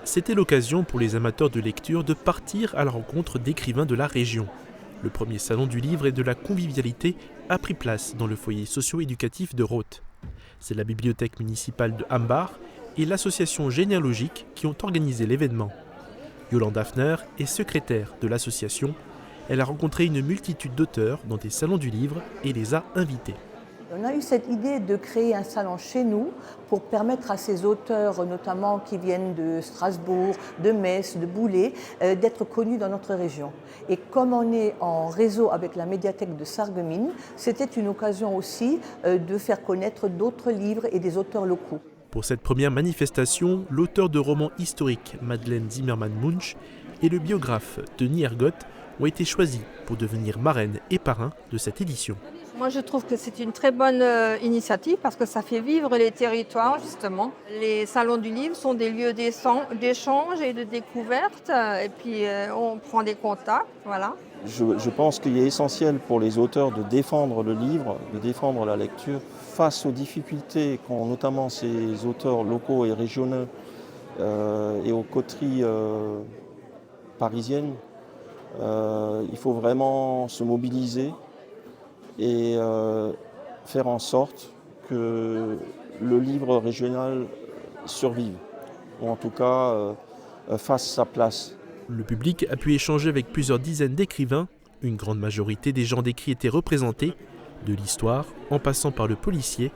C'était l'occasion pour les amateurs de lecture de partir à la rencontre d'écrivains de la région. Le premier salon du livre et de la convivialité a pris place dans le foyer socio-éducatif de Roth. C'est la bibliothèque municipale de Hambar et l'association généalogique qui ont organisé l'événement. Yolande Hafner est secrétaire de l'association. Elle a rencontré une multitude d'auteurs dans des salons du livre et les a invités. On a eu cette idée de créer un salon chez nous pour permettre à ces auteurs, notamment qui viennent de Strasbourg, de Metz, de Boulay, d'être connus dans notre région. Et comme on est en réseau avec la médiathèque de Sarreguemines, c'était une occasion aussi de faire connaître d'autres livres et des auteurs locaux. Pour cette première manifestation, l'auteur de romans historiques Madeleine Zimmermann-Munch et le biographe Denis Ergotte ont été choisis pour devenir marraines et parrains de cette édition. Moi, je trouve que c'est une très bonne initiative parce que ça fait vivre les territoires, justement. Les salons du livre sont des lieux d'échange et de découverte. Et puis, on prend des contacts, voilà. Je pense qu'il est essentiel pour les auteurs de défendre le livre, de défendre la lecture face aux difficultés qu'ont notamment ces auteurs locaux et régionaux et aux coteries parisiennes. Il faut vraiment se mobiliser et faire en sorte que le livre régional survive, ou en tout cas fasse sa place. Le public a pu échanger avec plusieurs dizaines d'écrivains. Une grande majorité des gens d'écrit étaient représentés, de l'histoire en passant par le policier,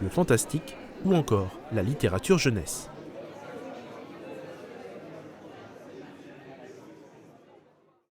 le fantastique ou encore la littérature jeunesse.